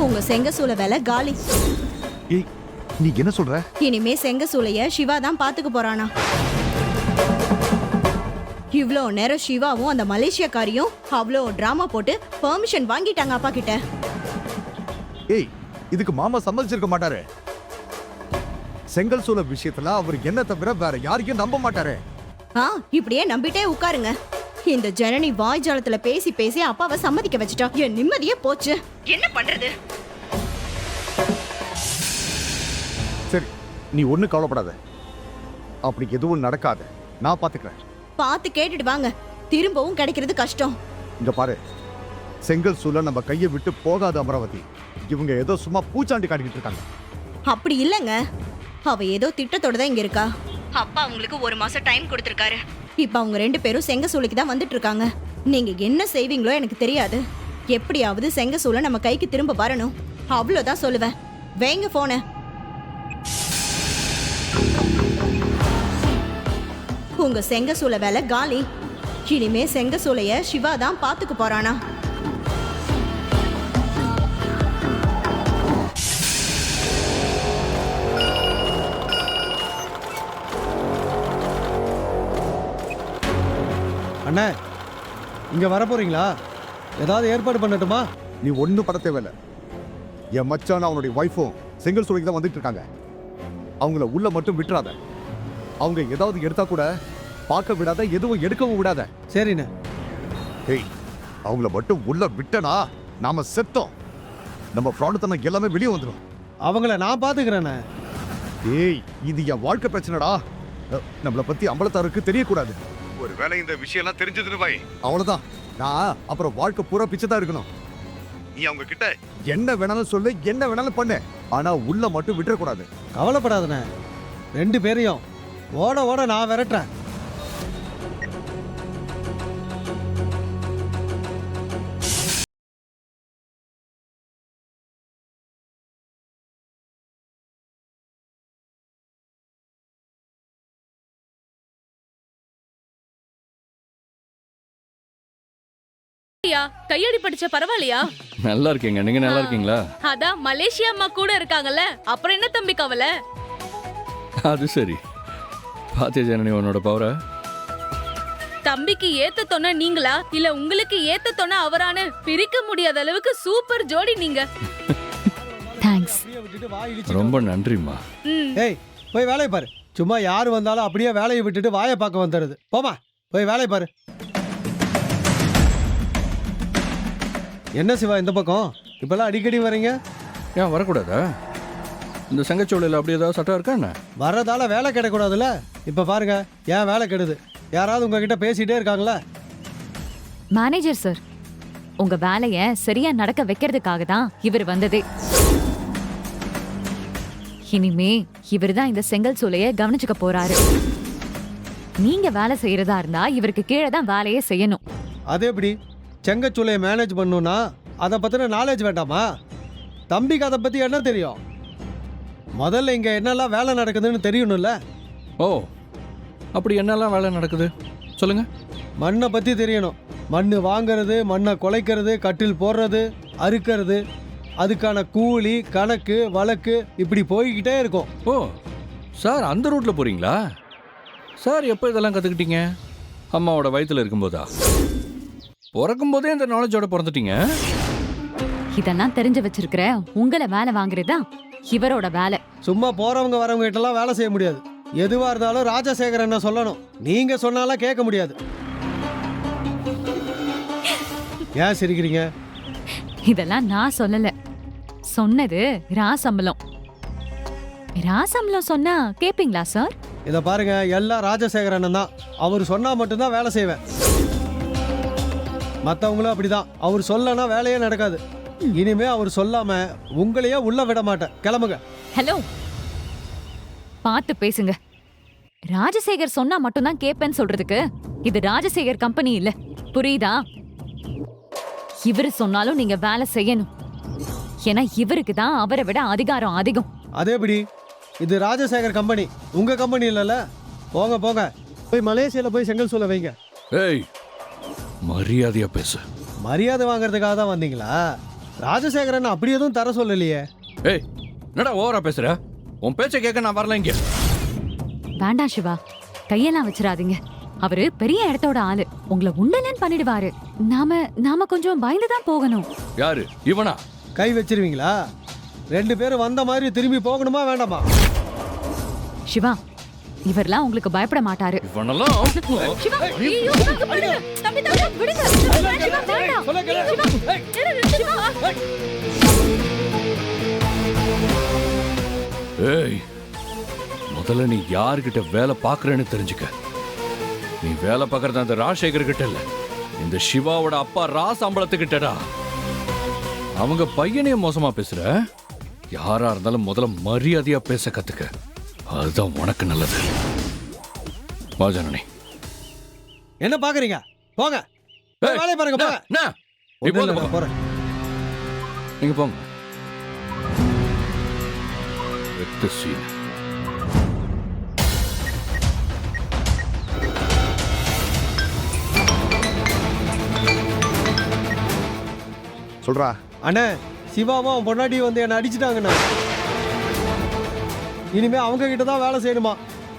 உங்க செங்கசூளை வேலை காலி. ஏய், நீ என்ன சொல்ற? இனிமே செங்கசூளைய சிவா தான் பாத்துக்க போறானா. இவ்ளோ நேரம் சிவாவும் அந்த மலேசியக்காரியும் அவ்வளோ டிராமா போட்டு பெர்மிஷன் வாங்கிட்டாங்க அப்பா கிட்ட. ஏய், இதுக்கு மாமா சம்மதிச்சிருக்க மாட்டாரு. செங்கல் சூளை விஷயத்துல அவர் என்ன தவிர வேற யாரையும் நம்ப மாட்டாரு. இப்படியே நம்பிட்டே உட்காருங்க. இந்த ஜனனி வாய் ஜாலத்துல பேசி பேசி அப்பாவை சம்மதிக்க வச்சுட்டா. என் நிம்மதியே போச்சு. என்ன பண்றது? சரி, நீ ஒண்ணு கவலைப்படாத. அப்படி எதுவும் நடக்காது. நான் பாத்துக்கிறேன். பார்த்து கேட்டுட்டு வாங்க. திரும்பவும் கிடைக்கிறது கஷ்டம். இங்க பாரு, செங்கல் சூளை நம்ம கையை விட்டு போகாத அமராவதி. இவங்க ஏதோ சும்மா பூச்சாண்டி காட்டிக்கிட்டு இருக்காங்க. அப்படி இல்லங்க, அவ ஏதோ திட்டத்தோட தான் இங்க இருக்கா. அப்பா உங்களுக்கு 1 மாசம் டைம் கொடுத்திருக்காரு. இப்ப அவங்க 2 பேரும் செங்கசூளைக்கு தான் வந்துட்டு இருக்காங்க. நீங்க என்ன செய்வீங்களோ எனக்கு தெரியாது. எப்படியாவது செங்கசூளை நம்ம கைக்கு திரும்ப வரணும். அவ்வளவுதான் சொல்லுவேன். வேங்க போன. உங்க செங்கசூளை வேலை காலி. இனிமே செங்கசூளைய சிவா தான் பாத்துக்க போறானா. அண்ணே, இங்க வர போறீங்களா? ஏதாவது ஏற்பாடு பண்ணட்டுமா? நீ ஒன்னும் பட தேவையில்ல. என் மச்சான் அவனுடைய வைஃபும் செங்கல் சூளைக்கு தான் வந்துட்டு இருக்காங்க. அவங்கள உள்ள மட்டும் விட்டுறாத. அவங்க ஏதாவது எடுத்தா கூட பார்க்க விடாத, எதுவும் எடுக்கவும் விடாத. சரிண்ணே. ஏய், அவங்கள மட்டும் உள்ள விட்டனா நாம செத்தோம். நம்ம ஃப்ராடுத்தனம் எல்லாமே வெளியே வந்துடும். அவங்கள நான் பாத்துக்கிறேண்ணே. ஏய், இது என் வாழ்க்கை பிரச்சனைடா. நம்மளை பத்தி அம்பலத்தாருக்கு தெரியக்கூடாது. ஒருவேளை இந்த விஷயம் எல்லாம் தெரிஞ்சதுன்னு வை, அவ்வளவுதான். நான் அப்புறம் வாழ்க்கை பூரா பிச்சை தான் இருக்கணும். நீ அவங்க கிட்ட என்ன வேணாலும் சொல்லு, என்ன வேணாலும் பண்ணு, ஆனா உள்ள மட்டும் விட்டுறக்கூடாது. கவலைப்படாதண்ணே. 2 பேரையும் ஓட ஓட நான் விரட்டுறேன். கையடி படிச்ச பரவாயில்லையா? நல்லா இருக்கீங்க. நீங்க நல்லா இருக்கீங்களா? அதான் மலேசியா அம்மா கூட இருக்காங்கல்ல, அப்புறம் என்ன தம்பி கவலை? அது சரி. பாத்தியா ஜனனி உன்னோட பவரை? தம்பிக்கு ஏத்த தொண்ண நீங்களா இல்ல உங்களுக்கு ஏத்த தொண்ண அவரானு பிரிக்க முடியாத அளவுக்கு சூப்பர் ஜோடி நீங்க. தேங்க்ஸ். ரொம்ப நன்றிம்மா. ஏய், போய் வேலையை பாரு. சும்மா யாரு வந்தாலும் அப்படியே வேலையை விட்டுட்டு வாயை பார்க்க வந்துடுது. போமா, போய் வேலையை பாரு. என்ன சிவா இந்த பக்கம் இப்பெல்லாம் அடிக்கடி வரீங்க? ஏன் வரக்கூடாதா? இந்த செங்கச்சோலையில் அப்படி ஏதாவது சட்டம் இருக்கா என்ன? வர்றதால வேலை கிடைக்கூடாதுல்ல. இப்ப பாருங்க, ஏன் வேலை கெடுது. யாராவது உங்ககிட்ட பேசிட்டே இருக்காங்களா? மேனேஜர் சார், உங்க வேலைய சரியா நடக்க வைக்கிறதுக்காக தான் இவர் வந்ததே. இனிமே இவர் தான் இந்த செங்கல் சூளைய கவனிச்சுக்க போறாரு. நீங்க வேலை செய்யறதா இருந்தா இவருக்கு கீழே தான் வேலையே செய்யணும். அது எப்படி? செங்கச்சூளையை மேனேஜ் பண்ணணும்னா அதை பத்தின நாலேஜ் வேண்டாமா? தம்பிக்கு அதை பத்தி என்ன தெரியும்? முதல்ல இங்க என்னெல்லாம் வேலை நடக்குதுன்னு தெரியணும்ல. ஓ, அப்படி என்னெல்லாம் வேலை நடக்குது சொல்லுங்க. மண்ணை பத்தி தெரியணும். மண்ணு வாங்கிறது, மண்ணை குலைக்கிறது, கட்டில் போடுறது, அறுக்கிறது, அதுக்கான கூலி, கணக்கு, வழக்கு, இப்படி போய்கிட்டே இருக்கும். ஓ சார், அந்த ரூட்ல போறீங்களா சார்? எப்போ இதெல்லாம் கத்துக்கிட்டீங்க? அம்மாவோட வயித்துல இருக்கும்போதா? பிறக்கும் போதே இந்த நாலேஜோட பிறந்துட்டீங்க. இதெல்லாம் தெரிஞ்சு வச்சிருக்கிற உங்களை வேலை வாங்குறதா இவரோட வேலை. சும்மா போறவங்க வரவங்க கிட்டலாம் வேலை செய்ய முடியாது. எதுவா இருந்தாலும் ராஜசேகரன் சொல்லணும். நீங்க சொன்னாலாம் கேட்க முடியாது. ஏன் சிரிக்கிறீங்க? இதெல்லாம் நான் சொல்லல, சொன்னது ராசம்பளம். ராசம்பளம் சொன்னா கேப்பீங்களா சார்? இத பாருங்க, எல்லாம் ராஜசேகரன் தான். அவர் சொன்னா மட்டும்தான் வேலை செய்வேன். மற்றவங்களும் அப்படிதான். அவர் சொல்லனா வேலையே நடக்காது. இனிமே அவர் சொல்லாம உங்களையே உள்ள விட மாட்டேன். கிளம்புங்க. ஹலோ, பார்த்து பேசுங்க. ராஜசேகர் சொன்னா மட்டும்தான் கேப்பேன்னு சொல்றதுக்கு இது ராஜசேகர் கம்பெனி இல்ல, புரியுதா? இவரு சொன்னாலும் நீங்க வேலை செய்யணும். ஏன்னா இவருக்கு தான் அவரை விட அதிகாரம் அதிகம். அதேபடி இது ராஜசேகர் கம்பெனி, உங்க கம்பெனி இல்லைல்ல. போங்க போங்க, போய் மலேசியால போய் செங்கல் சூளை வைங்க. ஏய், மரியாதையா பேசு. மரியாதை வாங்குறதுக்காக தான் வந்தீங்களா? ராஜசேகரன் அப்படி எதுவும் தர சொல்லலையே. ஏய் என்னடா ஓவரா பேசுற? உன் பேச்சை கேட்க நான் வரல இங்க. வேண்டாம் சிவா, கையெல்லாம் வச்சிடாதீங்க. அவரு பெரிய இடத்தோட ஆளு, உங்களை உண்டலன்னு பண்ணிடுவாரு. நாம கொஞ்சம் பயந்துதான் போகணும். யாரு இவனா? கை வச்சிருவீங்களா? 2 பேரும் வந்த மாதிரி திரும்பி போகணுமா வேண்டாமா? சிவா, இவரெல்லாம் உங்களுக்கு பயப்பட மாட்டாரு. இவனெல்லாம் சிவா, ஐயோ, விடுங்க. தம்பி, விடுங்க. சிவா, வேண்டாம். சிவா. ஏய், முதல்ல நீ யார்கிட்ட வேலை பார்க்கறேன்னு தெரிஞ்சுக்க. நீ வேலை பார்க்கறது அந்த ராஜசேகர் கிட்ட இல்ல, இந்த சிவாவோட அப்பா ராசம்பளத்துக்கிட்டடா. அவங்க பையனையும் மோசமா பேசுற. யாரா இருந்தாலும் முதல்ல மரியாதையா பேச கத்துக்க. அதுதான் உனக்கு நல்லது. வா ஜனனி. என்ன பாக்குறீங்க? போங்க, ஏய், வேலையை பாருங்க. போங்க. அண்ணா, நீ ஒண்ணும் இல்ல, போங்க, நான் போறேன். நீங்க போங்க. வெட்டு சீன். சொல்றா. அண்ணே, சிவாவும் அவன் பொண்டாட்டி வந்து என்ன அடிச்சிட்டாங்கண்ணே. இனிமே அவங்க கிட்ட தான் வேலை செய்யணுமா?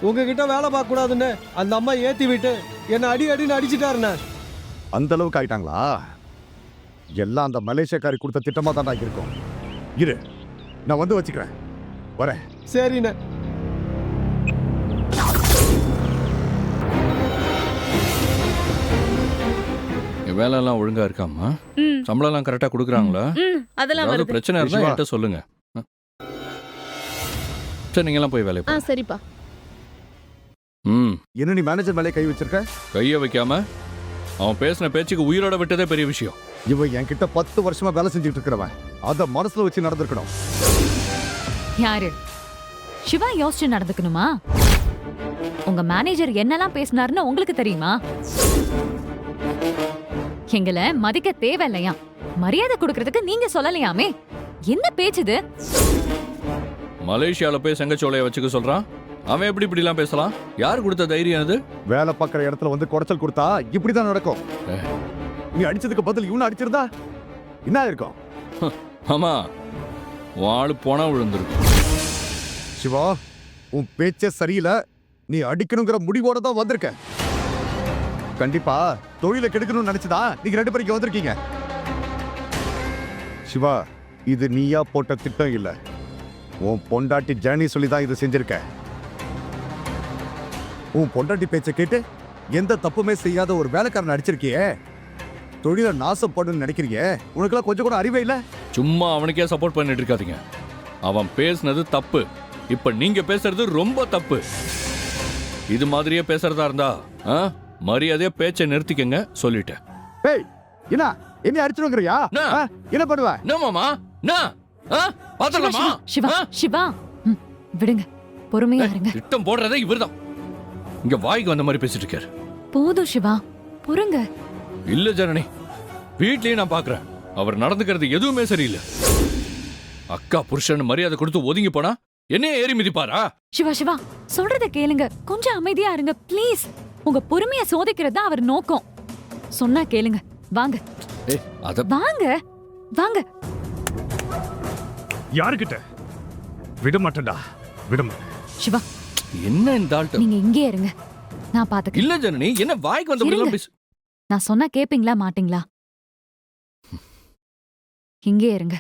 உங்ககிட்ட வேலை பார்க்க கூடாதுன்னு அந்த அம்மா ஏத்தி விட்டு என்ன அடின்னு அடிச்சிட்டாருண்ணே. அந்த அளவுக்கு ஆயிட்டாங்களா? எல்லாம் அந்த மலேசியக்காரி கொடுத்த திட்டமா தான் இருக்கும். இரு, நான் வந்து வச்சுக்கிறேன். வரேன். சரிண்ணே. என் வேலை எல்லாம் ஒழுங்கா இருக்காமா? ம், சம்பளம் எல்லாம் கரெக்டா கொடுக்குறாங்களா? ம், அதெல்லாம் ஏதாவது வருது. பிரச்சனை இருந்தா சிவா. என்கிட்ட சொல்லுங்க. சரி, நீங்க எல்லாம் போய் வேலையை பாருங்க. சரிப்பா. ம், என்ன நீ மேனேஜர் மேலே கை வச்சிருக்க? கைய வைக்காம அவன் பேசின பேச்சுக்கு உயிரோட விட்டதே பெரிய விஷயம். இவன் என்கிட்ட 10 வருஷமா வேலை செஞ்சுட்டு இருக்கிறவன். அத மனசுல வச்சு நடந்திருக்கணும். யாரு? சிவா யோசிச்சு நடந்துக்கணுமா? உங்க மேனேஜர் என்னெல்லாம் பேசினாருன்னு உங்களுக்கு தெரியுமா? எங்களை மதிக்க தேவையில்லையா? மரியாதை கொடுக்கறதுக்கு நீங்க சொல்லலையாமே? என்ன பேச்சுது? மலேசியால போய் செங்கச்சோலைய வச்சுக்க சொல்றான். அவன் எப்படி இப்படி எல்லாம் பேசலாம்? யார் கொடுத்த தைரியம் அது? வேலை பார்க்குற இடத்துல வந்து குடைச்சல் கொடுத்தா இப்படிதான் நடக்கும். நீ அடிச்சதுக்கு பதில் இவனை அடிச்சிருந்தா என்ன இருக்கும்? ஆமா, உன் ஆளு போனா விழுந்திருக்கும். சிவா, உன் பேச்சே சரியில்லை. நீ அடிக்கணுங்கிற முடிவோட தான் வந்திருக்க. கண்டிப்பா தொழிலை கெடுக்கணும்னு நினைச்சதா நீங்க 2 பேரும் இங்க வந்திருக்கீங்க. சிவா, இது நீயா போட்ட திட்டம் இல்ல. உன் பொண்டாட்டி ஜனனி சொல்லி தான் இது செஞ்சிருக்க. உன் பொண்டாட்டி பேச்சை கேட்டு எந்த தப்புமே செய்யாத ஒரு வேலைக்காரன் அடிச்சிருக்கியே. தொழிலை நாசம் பண்ணுன்னு நினைக்கிறீங்க. உனக்கெல்லாம் கொஞ்சம் கூட அறிவே இல்ல. சும்மா அவனுக்கே சப்போர்ட் பண்ணிட்டு இருக்காதீங்க. அவன் பேசுனது தப்பு. இப்ப நீங்க பேசுறது ரொம்ப தப்பு. இது மாதிரியே பேசுறதா இருந்தா மரியாதையா பேச்சை நிறுத்திக்கங்க சொல்லிட்டேன். ஏய், என்ன அடிச்சிருங்கிறியா? என்ன பண்ணுவ? என்ன மாமா? பாத்தலாமா? சிவா, சிவா, ம், விடுங்க. பொறுமையா இருங்க. திட்டம் போடுறதே இவர்தான். இங்க வாய்க்கு வந்த மாதிரி பேசிட்டு இருக்காரு. போதும் சிவா, பொறுங்க. இல்ல ஜனனி, வீட்லயே நான் பாக்குறேன். அவர் நடந்துக்கிறது எதுவுமே சரியில்லை. அக்கா புருஷன் மரியாதை கொடுத்து ஒதுங்கி போனா என்னைய ஏறி மிதிப்பாரா? சிவா, சிவா, சொல்றத கேளுங்க. கொஞ்சம் அமைதியா இருங்க ப்ளீஸ். உங்க பொறுமைய சோதிக்கிறது தான் அவர் நோக்கம். சொன்னா கேளுங்க. வாங்க, வாங்க, வாங்க. யாருக்கிட்ட? விட மாட்டேன்டா, விட. சிவா, என்ன இந்த ஆள்கிட்ட? நீங்க இங்கே இருங்க, நான் பாத்துக்கிறேன். இல்ல ஜனனி, என்ன வாய்க்கு வந்த பேசு. நான் சொன்னா கேப்பீங்களா மாட்டீங்களா? இங்கே இருங்க.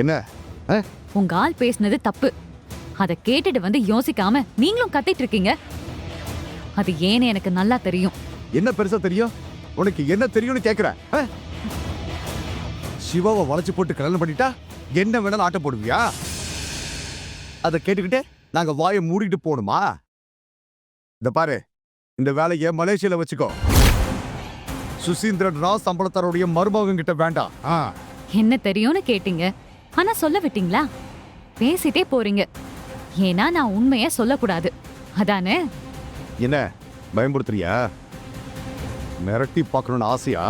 என்ன? உங்க ஆள் பேசுனது தப்பு. அத கேட்டுட்டு வந்து யோசிக்காம நீங்களும் கத்திட்டு இருக்கீங்க. அது ஏன்னு எனக்கு நல்லா தெரியும். என்ன பெருசா தெரியும்? உனக்கு என்ன தெரியும்னு கேக்குறேன். சிவாவை வளைச்சு போட்டு கல்யாணம் பண்ணிட்டா என்ன வேணாலும் ஆட்டம் போடுவியா? அதை கேட்டுக்கிட்டே நாங்க வாயை மூடிட்டு போகணுமா? இந்த பாரு, இந்த வேலையை மலேசியால வச்சுக்கோ. சுசீந்திரன் ராவ் சம்பளத்தாரோடைய மருமகன் கிட்ட வேண்டாம். என்ன தெரியும்னு கேட்டீங்க, ஆனா சொல்ல விட்டீங்களா? பேசிட்டே போறீங்க. ஏன்னா நான் உண்மைய சொல்லக்கூடாது, அதானே? என்ன பயன்படுத்துறியா? மிரட்டி பார்க்கணும்னு ஆசையா?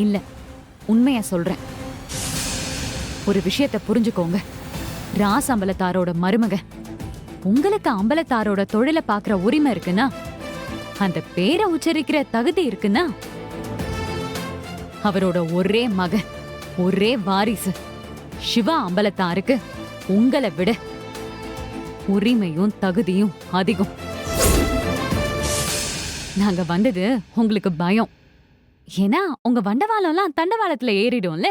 இல்ல, உண்மைய சொல்றேன். ஒரு விஷயத்தை புரிஞ்சுக்கோங்க. ராசம்பலத்தாரோட மருமக உங்களுக்கு அம்பலத்தாரோட தொழிலை பாக்குற உரிமை இருக்குன்னா, அந்த பேரை உச்சரிக்கிற தகுதி இருக்குன்னா, அவரோட ஒரே மகன், ஒரே வாரிசு சிவா அம்பலத்தாருக்கு உங்களை விட உரிமையும் தகுதியும் அதிகம். நாங்க வந்தது உங்களுக்கு பயம். ஏன்னா உங்க வண்டவாளம்லாம் தண்டவாளத்துல ஏறிடும்ல.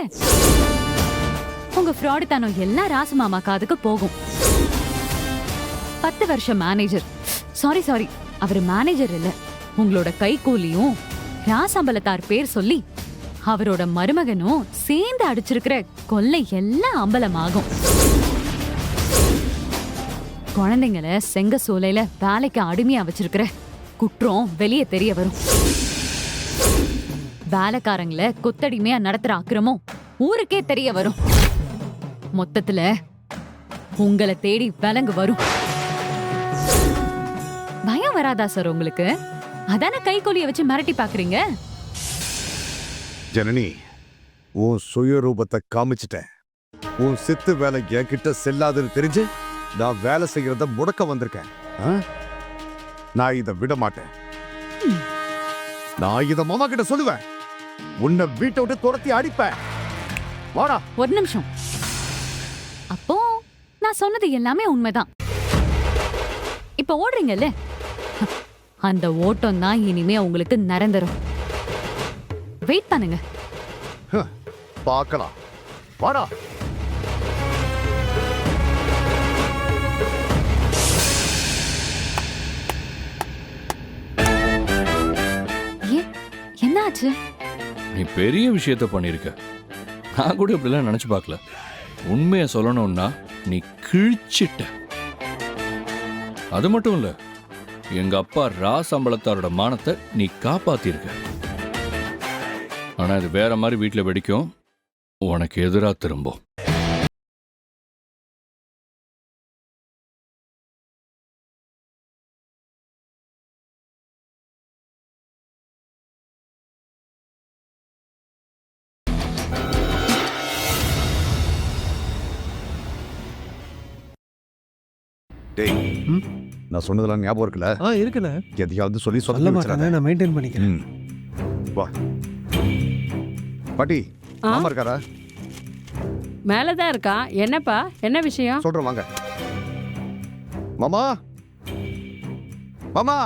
உங்க ஃப்ராடுத்தனம் எல்லாம் ராசுமாமா காதுக்கு போகும். 10 வருஷம் மேனேஜர், சாரி அவரு மேனேஜர் இல்ல, உங்களோட கைகூலியும் ராசம்பலத்தார் பேர் சொல்லி அவரோட மருமகனும் சேர்ந்து அடிச்சிருக்கிற கொள்ளை எல்லாம் அம்பலமாகும். குழந்தைங்களை செங்க சூளையில வேலைக்கு அடிமையா வச்சிருக்கிற குற்றம் வெளியே தெரிய வரும். வேலைக்காரங்களை கொத்தடிமையா நடத்துற அக்கிரமம் ஊருக்கே தெரிய வரும். மொத்தத்துல உங்களை தேடி விலங்கு வரும். பயம் வராதா சார் உங்களுக்கு? அதான கைகூலிய வச்சு மிரட்டி பாக்குறீங்க. ஜனனி, உன் சுயரூபத்தை காமிச்சிட்டேன். உன் சித்து வேலை என்கிட்ட செல்லாதுன்னு தெரிஞ்சு நான் வேலை செய்யறத முடக்க வந்திருக்கேன். நான் இதை விட மாட்டேன். நான் இத மாமா கிட்ட சொல்லுவேன். உன்னை வீட்டை விட்டு துரத்தி அடிப்பேன். வாடா. ஒரு நிமிஷம். அப்போ நான் சொன்னது எல்லாமே உண்மைதான். இப்ப ஓடுறீங்கல்ல, அந்த ஓட்டம் தான் இனிமே உங்களுக்கு நிரந்தரம். வெயிட் பண்ணுங்க. பார்க்கலாம். வாடா. என்னாச்சு? நீ பெரிய விஷயத்த பண்ணிருக்க. நான் கூட இப்படிலாம் நினைச்சு பார்க்கல. உண்மையை சொல்லணும்னா நீ கிழிச்சிட்ட. அது மட்டும் இல்ல, எங்க அப்பா ராசம்பலத்தாரோட மானத்தை நீ காப்பாத்திருக்க. ஆனா இது வேற மாதிரி வீட்டுல வெடிக்கும், உனக்கு எதிரா திரும்பும். டேய், நான் சொன்னதெல்லாம் ஞாபகம் இருக்குல்ல? இருக்குண்ணே. எதையாவது சொல்லி சொல்ல சொல்ல மாட்டானே, நான் மெயின்டைன் பண்ணிக்கிறேன். வா. பாட்டி, மாமா இருக்காரா? மேலதான் இருக்கா. என்னப்பா, என்ன விஷயம்? சொல்றேன் வாங்க. மாமா, மாமா.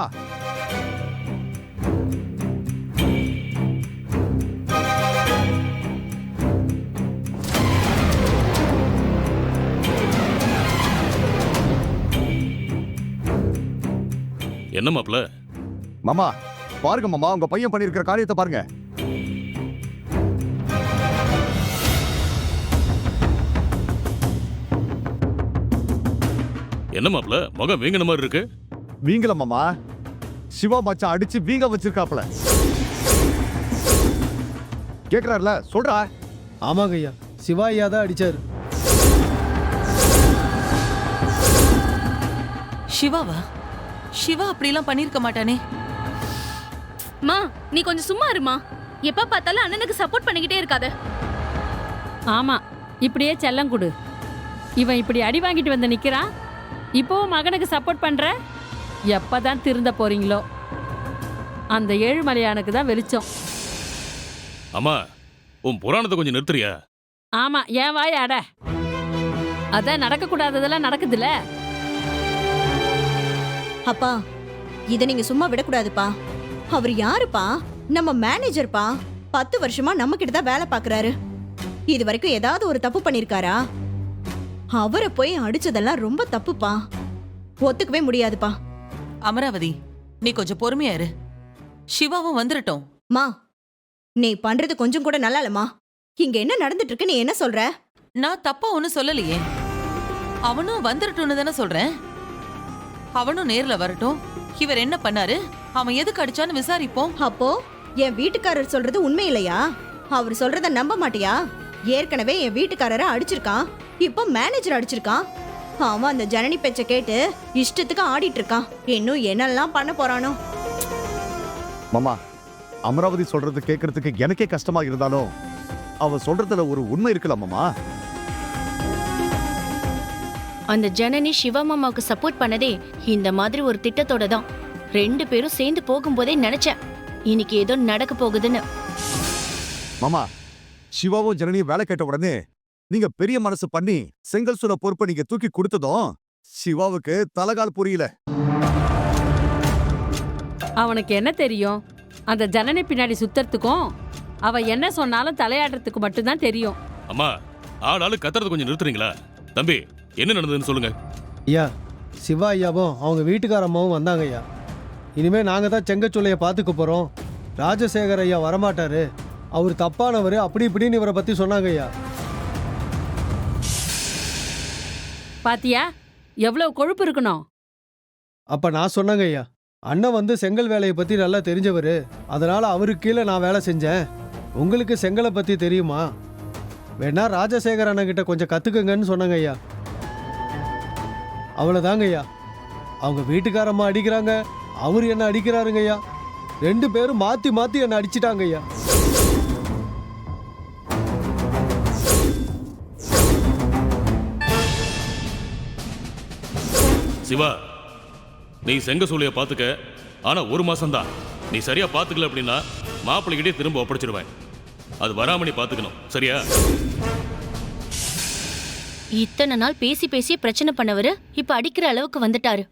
என்ன மாப்ள? மாமா பாருங்க மாமா, உங்க பையன் பண்ணிருக்கிற காரியத்தை பாருங்க. என்ன மாப்ள, முகம் வீங்கின மாதிரி இருக்கு? வீங்கல மாமா, சிவா மச்சான் அடிச்சு வீங்க வச்சிருக்காப்ல. கேக்குறாருல, சொல்றா. ஆமாங்க ஐயா, சிவாயா தான் அடிச்சாரு. சிவாவா? சிவா அப்படிலாம் பண்ணிருக்க மாட்டானே. மா, நீ கொஞ்சம் சும்மா இருமா. எப்ப பார்த்தாலும் அண்ணனுக்கு சப்போர்ட் பண்ணிக்கிட்டே இருக்காத. ஆமா, இப்படியே செல்லம் கொடு. இவன் இப்படி அடி வாங்கிட்டு வந்து நிக்கிறான். இப்போவும் மகனுக்கு சப்போர்ட் பண்ற? எப்பதான் திருந்த போறீங்களோ? அந்த ஏழுமலையானுக்கு தான் வெளிச்சம். அம்மா, உன் புராணத்தை கொஞ்சம் நிறுத்துறியா? ஆமா, ஏன் வாய் அட. அதான் நடக்க கூடாததெல்லாம் நடக்குதுல்ல. அப்பா, இத நீங்க சும்மா விடக்கூடாதுப்பா. அவர் யாருப்பா? நம்ம மேனேஜர்ப்பா. 10 வருஷமா நம்ம கிட்ட தான் வேலை பாக்குறாரு. இது வரைக்கும் ஏதாவது ஒரு தப்பு பண்ணிருக்காரா? அவரை போய் அடிச்சதெல்லாம் ரொம்ப தப்புப்பா. ஒத்துக்கவே முடியாதுப்பா. அமராவதி, நீ கொஞ்சம் பொறுமையா இரு. சிவாவும் வந்துடட்டும். மா, நீ பண்றது கொஞ்சம் கூட நல்லா இல்லம்மா. இங்க என்ன நடந்துட்டு இருக்கு, நீ என்ன சொல்ற? நான் தப்பா ஒன்னும் சொல்லலையே. அவனும் வந்துடட்டும்னு தானே சொல்றேன். அவனும் நேர்ல வரட்டும். இவர் என்ன பண்ணாரு, அவன் எதுக்கு அடிச்சான்னு விசாரிப்போம். அப்போ என் வீட்டுக்காரர் சொல்றது உண்மை இல்லையா? அவர் சொல்றத நம்ப மாட்டியா? ஏற்கனவே என் வீட்டுக்காரரை அடிச்சிருக்கான், இப்போ மேனேஜர் அடிச்சிருக்கான். அவன் அந்த ஜனனி பேச்ச கேட்டு இஷ்டத்துக்கு ஆடிட்டு இருக்கான். இன்னும் என்னெல்லாம் பண்ண போறானோ. மாமா, அமராவதி சொல்றது கேட்கறதுக்கு எனக்கே கஷ்டமா இருந்தாலும் அவ சொல்றதுல ஒரு உண்மை இருக்குல்ல மாமா. அந்த ஜனனி சிவமாமாவுக்கு சப்போர்ட் பண்ணதே இந்த மாதிரி ஒரு திட்டத்தோட தான். 2 பேரும் சேர்ந்து போகும்போதே நினைச்சேன் இன்னைக்கு ஏதோ நடக்க போகுதுன்னு. மாமா, சிவாவும் ஜனனியும் வேலை கேட்ட உடனே நீங்க பெரிய மனசு பண்ணி செங்கல் சூளை பொறுப்பை நீங்க தூக்கி கொடுத்ததும் சிவாவுக்கு தலகால் புரியல. அவனுக்கு என்ன தெரியும்? அந்த ஜனனி பின்னாடி சுத்துறதுக்கும் அவ என்ன சொன்னாலும் தலையாடுறதுக்கு மட்டும்தான் தெரியும். அம்மா, ஆளாளு கத்துறது கொஞ்சம் நிறுத்துறீங்களா? தம்பி, என்ன நடந்ததுன்னு சொல்லுங்க. ஐயா, சிவா ஐயாவும் அவங்க வீட்டுக்கார அம்மாவும் வந்தாங்க ஐயா. இனிமே நாங்க தான் செங்கச்சூளையை பார்த்துக்க போறோம். ராஜசேகர் ஐயா வரமாட்டாரு, அவர் தப்பானவர், அப்படி இப்படின்னு இவரை பத்தி சொன்னாங்க ஐயா. பாத்தியா எவ்வளவு கொழுப்பு இருக்கணும்? அப்ப நான் சொன்னேங்க ஐயா, அண்ணன் வந்து செங்கல் வேலையை பத்தி நல்லா தெரிஞ்சவர், அதனால அவருக்கு கீழே நான் வேலை செஞ்சேன். உங்களுக்கு செங்கலை பத்தி தெரியுமா? வேணா ராஜசேகர் அண்ணன் கிட்ட கொஞ்சம் கத்துக்குங்கன்னு சொன்னாங்க ஐயா. அவ்வளவுதாங்க ஐயா. அவங்க வீட்டுக்காரம்மா அடிக்கிறாங்க, அவர் என்ன அடிக்கிறாருங்க ஐயா. 2 பேரும் மாத்தி மாத்தி என்ன அடிச்சிட்டாங்க ஐயா. சிவா, நீ செங்க சூளைய பாத்துக்க. ஆனா 1 மாசம்தான். நீ சரியா பாத்துக்கல அப்படின்னா மாப்பிள்ளைகிட்டே திரும்ப ஒப்படைச்சிடுவேன். அது வராம நீ பாத்துக்கணும், சரியா? இத்தனை நாள் பேசி பேசி பிரச்சனை பண்ணவரு இப்ப அடிக்கிற அளவுக்கு வந்துட்டாரு.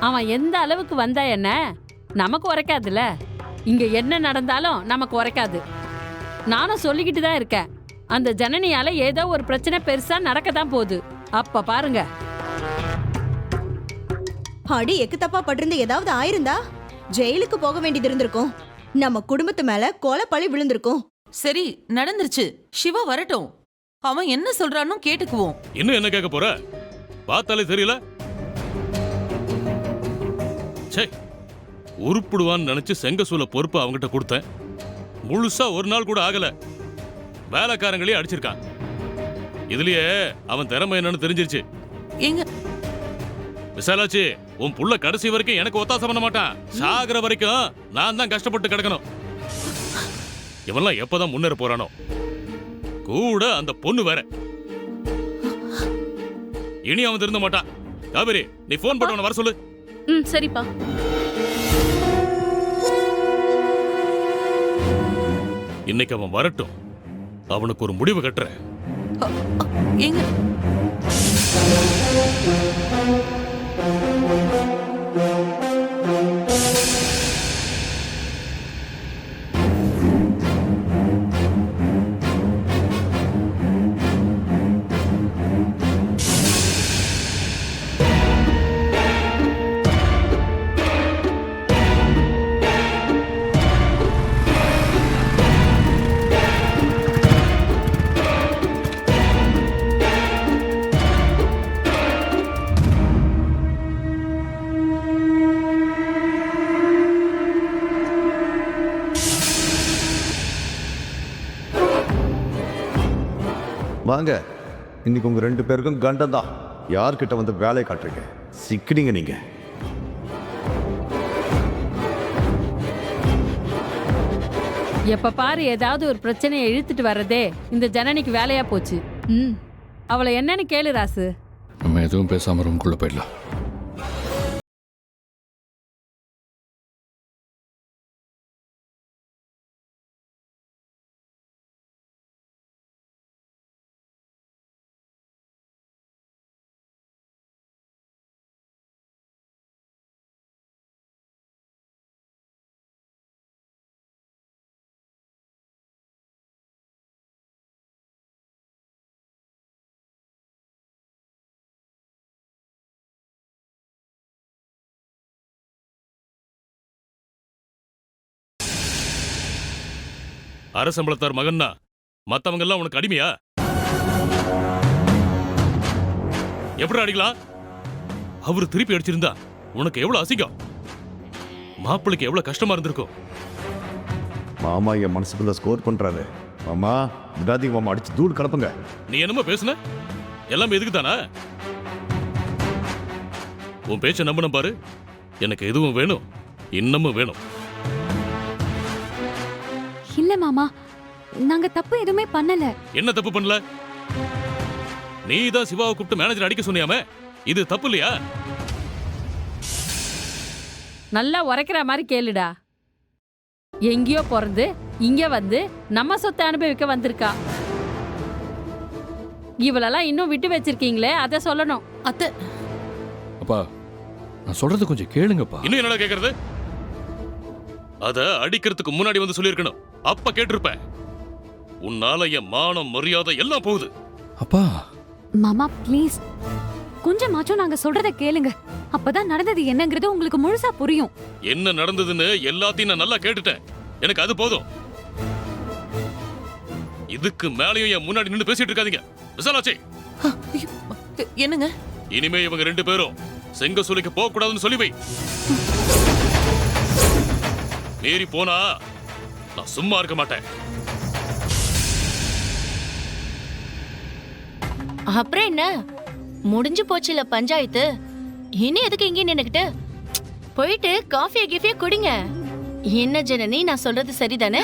அவன் எந்த அளவுக்கு வந்தா என்ன, நமக்கு உரைக்காதுல்ல. இங்க என்ன நடந்தாலும் நமக்கு உரைக்காது. நானும் சொல்லிக்கிட்டு தான் இருக்கேன், அந்த ஜனனியால ஏதோ ஒரு பிரச்சனை பெருசா நடக்கத்தான் போகுது. அப்ப பாருங்க. அடி எக்கு தப்பா பட்டிருந்து ஏதாவது ஆயிருந்தா ஜெயிலுக்கு போக வேண்டியது இருந்திருக்கும். நம்ம குடும்பத்து மேல கொலை பழி விழுந்திருக்கும். சரி, நடந்துருச்சு. சிவா வரட்டும், அவன் என்ன சொல்றான்னு கேட்டுக்குவோம். இன்னும் என்ன கேட்க போற? பார்த்தாலே தெரியல. சே, உருப்பிடுவான்னு நினைச்சு செங்க சூளை பொறுப்பு அவங்கிட்ட கொடுத்தேன். முழுசா 1 நாள் கூட ஆகல, வேலைக்காரங்களே அடிச்சிருக்கான். இதுலயே அவன் திறமை என்னன்னு தெரிஞ்சிருச்சு. எங்க விசாலாச்சி, உன் புள்ள கடைசி வரைக்கும் எனக்கு ஒத்தாசை பண்ண மாட்டான். சாகுற வரைக்கும் நான் தான் கஷ்டப்பட்டு கிடக்கணும். இவன்லாம் எப்பதான் முன்னேற போறானோ. கூட அந்த பொண்ணு வேற. இனி அவன் திருந்த மாட்டான். காவேரி, நீ போன் போட்டு அவனை வர சொல்லு. சரிப்பா. இன்னைக்கு அவன் வரட்டும், அவனுக்கு ஒரு முடிவு கட்டுறேன். எங்க வாங்க, இன்னைக்கு உங்க 2 பேருக்கும் கண்டம் தான். யார்கிட்ட வந்து வேலையை காட்டுறீங்க? சிக்கினீங்க நீங்க. எப்ப பாரு ஏதாவது ஒரு பிரச்சனையை இழுத்துட்டு வர்றதே இந்த ஜனனிக்கு வேலையா போச்சு. அவளை என்னன்னு கேளு ராசு. நம்ம எதுவும் பேசாம ரூம்குள்ள போயிடலாம். அரசம்பளத்தார் மகன்னா மத்தவங்க எல்லாம் உனக்கு அடிமையா? எப்படி அடிக்கலாம்? அவரு திருப்பி அடிச்சிருந்தா உனக்கு எவ்வளவு அசிங்கம், மாப்பிளைக்கு எவ்வளவு கஷ்டமா இருந்திருக்கும். மாமா என் மனசுக்குள்ள ஸ்கோர் பண்றாரு. மாமா விடாதீங்க மாமா, அடிச்சு தூள் கலப்புங்க. நீ என்னமோ பேசுன, எல்லாமே எதுக்கு தானா? உன் பேச்ச நம்பணும் பாரு. எனக்கு எதுவும் வேணும், இன்னமும் வேணும். இல்ல மாமா, நாங்க தப்பு எதுவுமே பண்ணல. என்ன தப்பு பண்ணல? நீ தான் சிவாவை கூப்பிட்டு மேனேஜர் அடிக்க சொன்னியாமே, இது தப்பு இல்லையா? நல்லா உரைக்கிற மாதிரி கேளுடா. எங்கேயோ பிறந்து இங்க வந்து நம்ம சொத்தை அனுபவிக்க வந்திருக்கா. இவளெல்லாம் இன்னும் விட்டு வச்சிருக்கீங்களே, அதை சொல்லணும். அத்தை, அப்பா நான் சொல்றது கொஞ்சம் கேளுங்கப்பா. இன்னும் என்னடா கேக்குறது? அத அடிக்கிறதுக்கு முன்னாடி வந்து சொல்லியிருக்கணும். அப்ப கேட்டிருப்பேன். உன்னால என் மானம் மரியாதை எல்லாம் போகுது. அப்பா மாமா ப்ளீஸ் கொஞ்சமாச்சும் நாங்க சொல்றத கேளுங்க. அப்பதான் நடந்தது என்னங்கிறது உங்களுக்கு முழுசா புரியும். என்ன நடந்ததுன்னு எல்லாத்தையும் நான் நல்லா கேட்டுட்டேன். எனக்கு அது போதும். இதுக்கு மேலயும் என் முன்னாடி நின்னு பேசிட்டு இருக்காதீங்க. விசாலாச்சி, ஐயோ, என்னங்க? இனிமே இவங்க 2 பேரும் செங்க சொல்லிக்கு போக கூடாதுன்னு சொல்லி வை. மீறி போனா நான் சும்மா இருக்க மாட்டேன். அப்புறம் என்ன, முடிஞ்சு போச்சுல பஞ்சாயத்து. இனி எதுக்கு இங்கே நின்னுக்கிட்டு? போயிட்டு காஃபியை கிஃபியை குடிங்க. என்ன ஜனனி, நான் சொல்றது சரிதானே?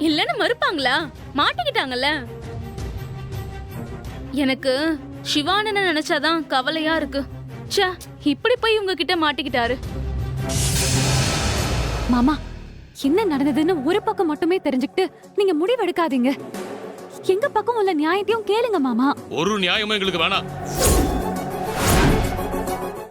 இல்லன்னு மறுப்பாங்களா? மாட்டிக்கிட்டாங்கல்ல. எனக்கு சிவானனை நினைச்சாதான் கவலையா இருக்கு. ச்சே, இப்படி போய் உங்க கிட்ட மாட்டிக்கிட்டாரு. மாமா என்ன நடந்ததுன்னு ஒரு பக்கம் மட்டுமே தெரிஞ்சுக்கிட்டு நீங்க முடிவெடுக்காதீங்க. எங்க பக்கம் உள்ள நியாயத்தையும் கேளுங்க மாமா. ஒரு நியாயமும் எங்களுக்கு வேணாம்.